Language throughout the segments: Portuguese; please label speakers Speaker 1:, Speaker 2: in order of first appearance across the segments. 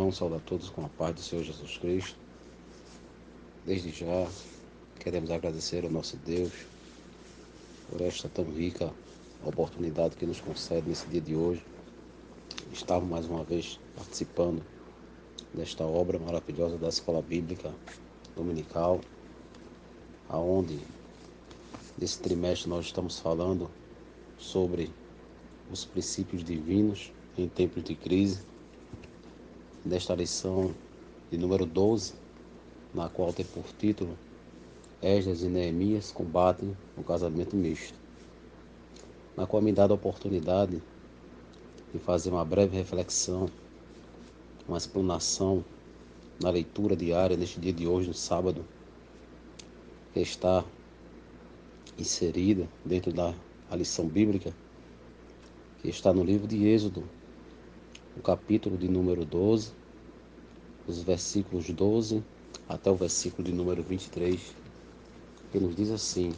Speaker 1: irmãos, saúdo a todos com a paz do Senhor Jesus Cristo. Desde já, queremos agradecer ao nosso Deus por esta tão rica oportunidade que nos concede nesse dia de hoje. Estamos mais uma vez participando desta obra maravilhosa da Escola Bíblica Dominical, aonde nesse trimestre nós estamos falando sobre os princípios divinos em tempos de crise. Nesta lição de número 12, na qual tem por título Esdras e Neemias combatem o casamento misto, na qual me dá a oportunidade de fazer uma breve reflexão, uma explanação na leitura diária neste dia de hoje, no sábado, que está inserida dentro da lição bíblica, que está no livro de Êxodo, no capítulo de número 12, os versículos 12 até o versículo de número 23, que nos diz assim,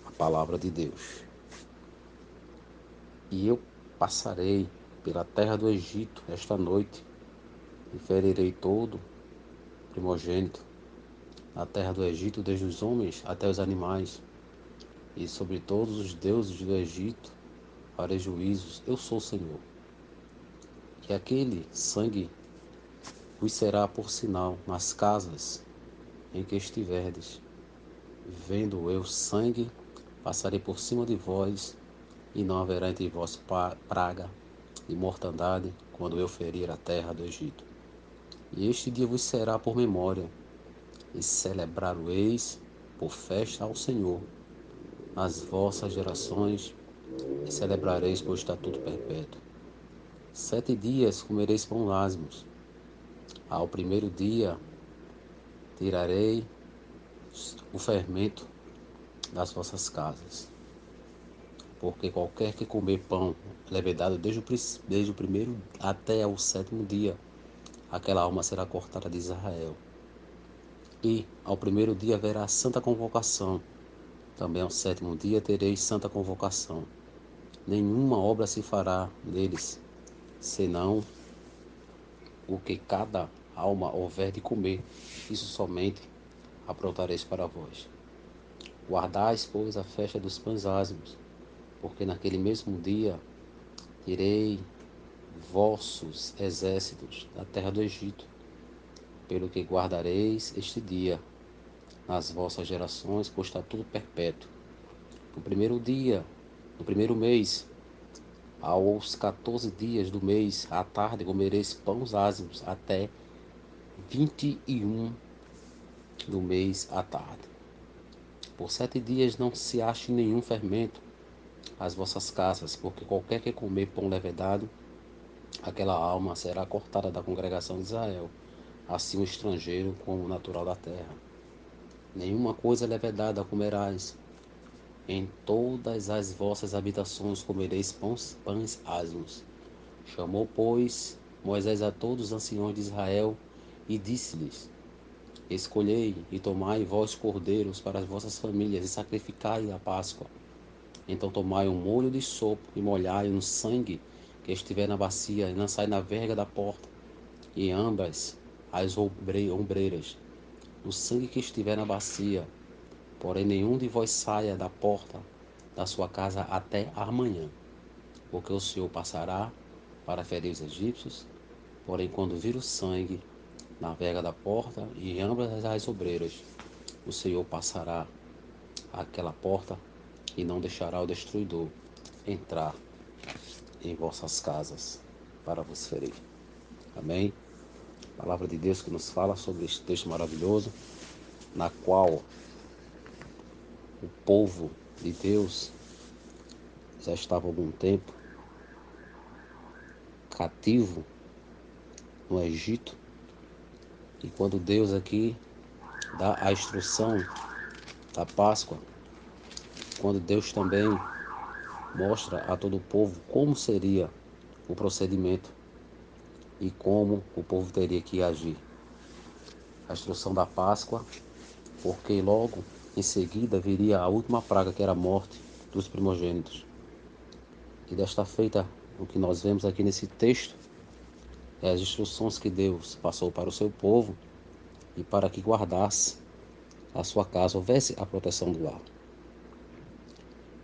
Speaker 1: a palavra de Deus. E eu passarei pela terra do Egito esta noite, e ferirei todo primogênito na terra do Egito, desde os homens até os animais, e sobre todos os deuses do Egito farei juízos. Eu sou o Senhor. E aquele sangue vos será por sinal nas casas em que estiverdes. Vendo eu sangue, passarei por cima de vós, e não haverá entre vós praga e mortandade, quando eu ferir a terra do Egito. E este dia vos será por memória, e celebrar-o-eis por festa ao Senhor nas vossas gerações, e celebrareis por estatuto perpétuo. 7 dias comereis pão ázimos. Ao primeiro dia tirarei o fermento das vossas casas. Porque qualquer que comer pão levedado desde o primeiro até o 7º dia, aquela alma será cortada de Israel. E ao primeiro dia haverá santa convocação. Também ao 7º dia tereis santa convocação. Nenhuma obra se fará neles, senão o que cada alma houver de comer. Isso somente aprontareis para vós. Guardais, pois, a festa dos pães ázimos, porque naquele mesmo dia tirei vossos exércitos da terra do Egito, pelo que guardareis este dia nas vossas gerações por estatuto perpétuo. No primeiro dia, no primeiro mês, aos 14 dias do mês, à tarde, comereis pães ázimos até 21 do mês à tarde. Por 7 dias não se ache nenhum fermento às vossas casas, porque qualquer que comer pão levedado, aquela alma será cortada da congregação de Israel, assim o estrangeiro como o natural da terra. Nenhuma coisa levedada comerás. Em todas as vossas habitações comereis pães ázimos. Chamou, pois, Moisés a todos os anciões de Israel e disse-lhes: Escolhei e tomai vós cordeiros para as vossas famílias e sacrificai a Páscoa. Então tomai um molho de sopo e molhai no sangue que estiver na bacia e lançai na verga da porta e ambas as ombreiras, o sangue que estiver na bacia. Porém nenhum de vós saia da porta da sua casa até amanhã, porque o Senhor passará para ferir os egípcios. Porém quando vir o sangue na verga da porta e em ambas as obreiras, o Senhor passará aquela porta e não deixará o destruidor entrar em vossas casas para vos ferir. Amém? Palavra de Deus que nos fala sobre este texto maravilhoso, na qual o povo de Deus já estava há algum tempo cativo no Egito, e quando Deus aqui dá a instrução da Páscoa, quando Deus também mostra a todo o povo como seria o procedimento e como o povo teria que agir. A instrução da Páscoa, porque logo em seguida viria a última praga, que era a morte dos primogênitos. E desta feita, o que nós vemos aqui nesse texto É as instruções que Deus passou para o seu povo e para que guardasse a sua casa, houvesse a proteção do lar.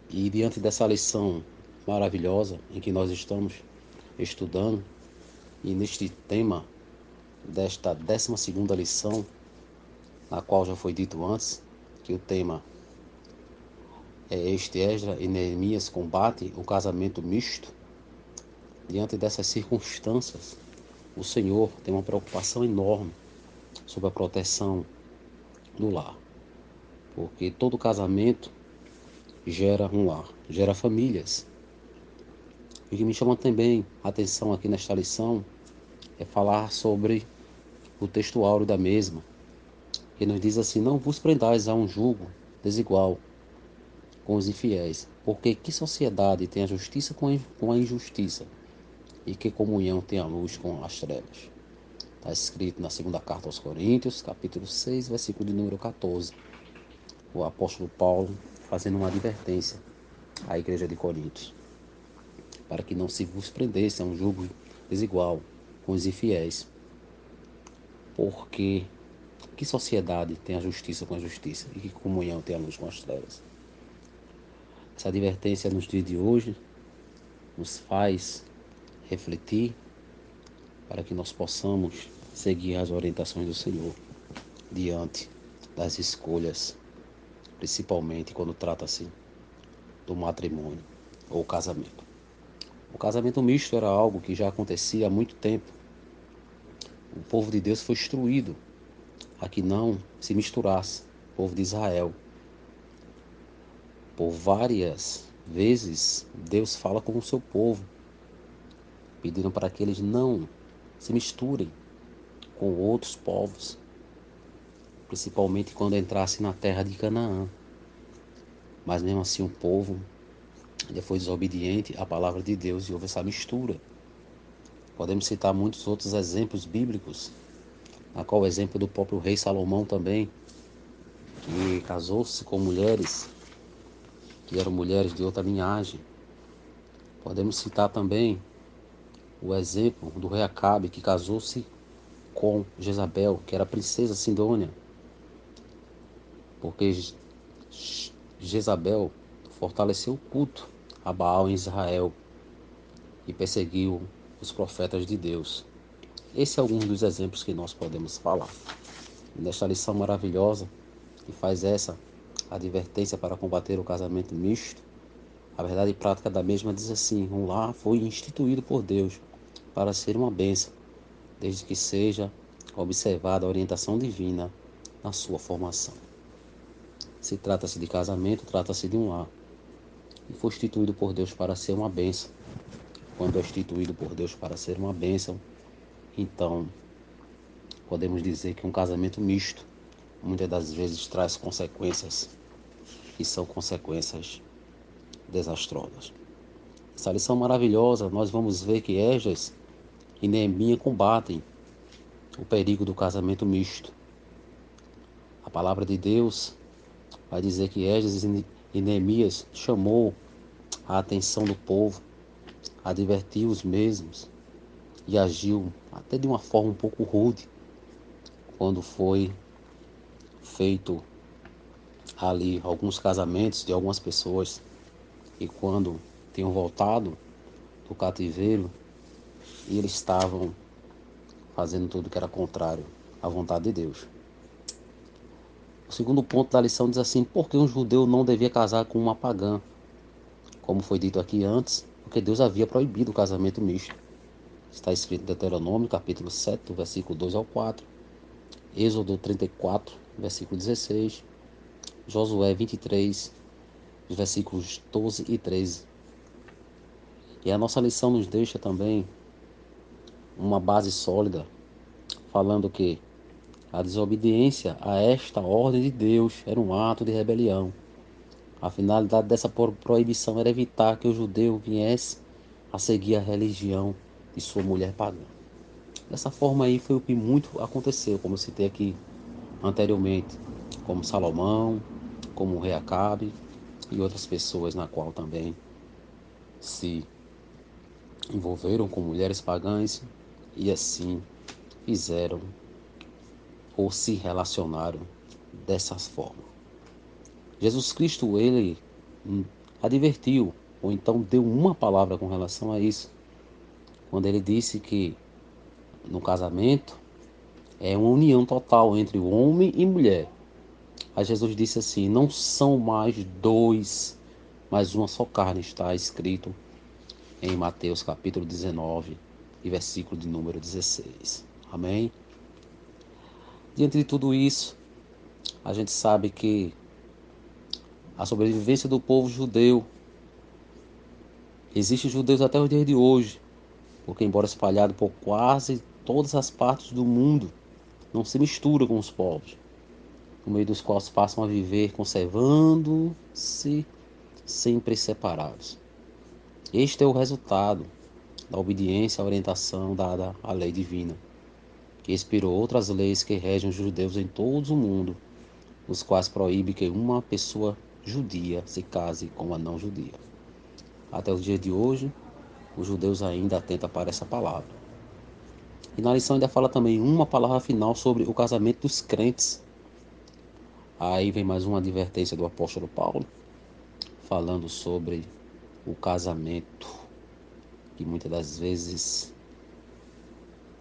Speaker 1: E diante dessa lição maravilhosa em que nós estamos estudando, e neste tema desta 12ª lição, na qual já foi dito antes, que o tema é este: Esdras e Neemias combatem o casamento misto. Diante dessas circunstâncias, o Senhor tem uma preocupação enorme sobre a proteção do lar, porque todo casamento gera um lar, gera famílias. E o que me chama também a atenção aqui nesta lição é falar sobre o texto áureo da mesma, que nos diz assim: não vos prendais a um jugo desigual com os infiéis, porque que sociedade tem a justiça com a injustiça, e que comunhão tem a luz com as trevas? Está escrito na segunda carta aos Coríntios, capítulo 6, versículo de número 14. O apóstolo Paulo fazendo uma advertência à igreja de Coríntios, para que não se vos prendesse a um jugo desigual com os infiéis, porque que sociedade tem a justiça com a justiça, e que comunhão tem a luz com as trevas? Essa advertência nos dias de hoje nos faz refletir para que nós possamos seguir as orientações do Senhor diante das escolhas, principalmente quando trata-se do matrimônio ou casamento. O casamento misto era algo que já acontecia há muito tempo. O povo de Deus foi instruído a que não se misturasse, o povo de Israel. Por várias vezes, Deus fala com o seu povo, pedindo para que eles não se misturem com outros povos, principalmente quando entrasse na terra de Canaã. Mas mesmo assim o povo ele foi desobediente à palavra de Deus e houve essa mistura. Podemos citar muitos outros exemplos bíblicos, na qual o exemplo do próprio rei Salomão também, que casou-se com mulheres que eram mulheres de outra linhagem. Podemos citar também o exemplo do rei Acabe, que casou-se com Jezabel, que era princesa Sidônia, porque Jezabel fortaleceu o culto a Baal em Israel e perseguiu os profetas de Deus. Esse é algum dos exemplos que nós podemos falar. Nesta lição maravilhosa, que faz essa advertência para combater o casamento misto, a verdade prática da mesma diz assim: um lar foi instituído por Deus para ser uma bênção, desde que seja observada a orientação divina na sua formação. Se trata-se de casamento, trata-se de um lar, e foi instituído por Deus para ser uma bênção. Quando é instituído por Deus para ser uma bênção, então podemos dizer que um casamento misto muitas das vezes traz consequências que são consequências desastrosas. Essa lição maravilhosa, nós vamos ver que Esdras e Neemias combatem o perigo do casamento misto. A palavra de Deus vai dizer que Esdras e Neemias chamou a atenção do povo, advertiu os mesmos e agiu até de uma forma um pouco rude quando foi feito ali alguns casamentos de algumas pessoas, e quando tinham voltado do cativeiro e eles estavam fazendo tudo que era contrário à vontade de Deus. O segundo ponto da lição diz assim: por que um judeu não devia casar com uma pagã? Como foi dito aqui antes, porque Deus havia proibido o casamento misto. Está escrito em Deuteronômio, capítulo 7, do versículo 2 ao 4, Êxodo 34, versículo 16, Josué 23, versículos 12 e 13. E a nossa lição nos deixa também uma base sólida, falando que a desobediência a esta ordem de Deus era um ato de rebelião. A finalidade dessa proibição era evitar que o judeu viesse a seguir a religião de sua mulher pagã. Dessa forma aí foi o que muito aconteceu, como eu citei aqui anteriormente, como Salomão, como o rei Acabe e outras pessoas na qual também se envolveram com mulheres pagãs e assim fizeram ou se relacionaram dessa forma. Jesus Cristo, ele advertiu, ou então deu uma palavra com relação a isso, quando ele disse que no casamento é uma união total entre o homem e mulher. Aí Jesus disse assim: não são mais dois, mas uma só carne, está escrito em Mateus capítulo 19 e versículo de número 16. Amém? Diante de tudo isso, a gente sabe que a sobrevivência do povo judeu, existem judeus até os dias de hoje, porque embora espalhado por quase todas as partes do mundo, não se mistura com os povos, no meio dos quais passam a viver conservando-se sempre separados. Este é o resultado da obediência à orientação dada à lei divina, que inspirou outras leis que regem os judeus em todo o mundo, os quais proíbe que uma pessoa judia se case com uma não judia. Até os dias de hoje, os judeus ainda atentam para essa palavra. E na lição ainda fala também uma palavra final sobre o casamento dos crentes. Aí vem mais uma advertência do apóstolo Paulo, falando sobre o casamento, que muitas das vezes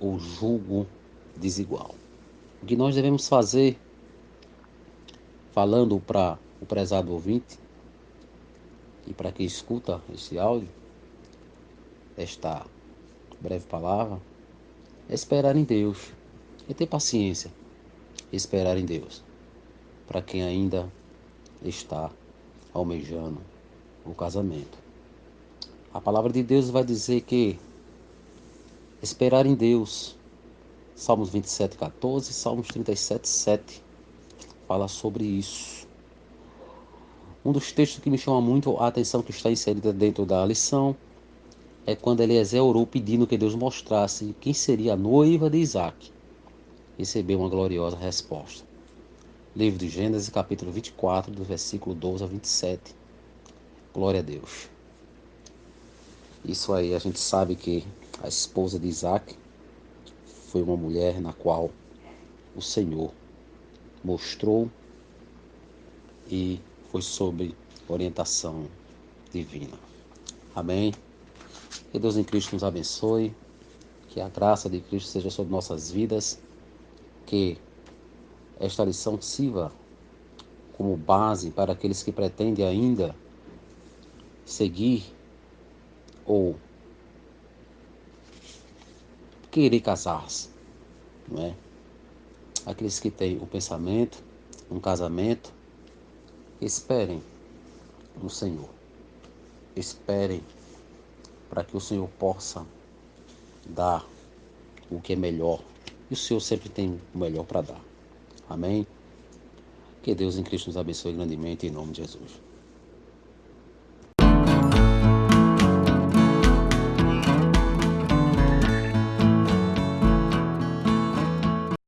Speaker 1: o julgo desigual. O que nós devemos fazer, falando para o prezado ouvinte e para quem escuta este áudio, esta breve palavra, é esperar em Deus e ter paciência, esperar em Deus, para quem ainda está almejando o casamento. A palavra de Deus vai dizer que esperar em Deus, Salmos 27:14, Salmos 37:7, fala sobre isso. Um dos textos que me chama muito a atenção, que está inserida dentro da lição, é quando Eliezer orou pedindo que Deus mostrasse quem seria a noiva de Isaac. Recebeu uma gloriosa resposta. Livro de Gênesis, capítulo 24, do versículo 12 a 27. Glória a Deus. Isso aí, a gente sabe que a esposa de Isaac foi uma mulher na qual o Senhor mostrou e foi sob orientação divina. Amém? Que Deus em Cristo nos abençoe, que a graça de Cristo seja sobre nossas vidas, que esta lição sirva como base para aqueles que pretendem ainda seguir ou querer casar-se, não é? Aqueles que têm o pensamento, um casamento, esperem no Senhor. Esperem para que o Senhor possa dar o que é melhor. E o Senhor sempre tem o melhor para dar. Amém? Que Deus em Cristo nos abençoe grandemente em nome de Jesus.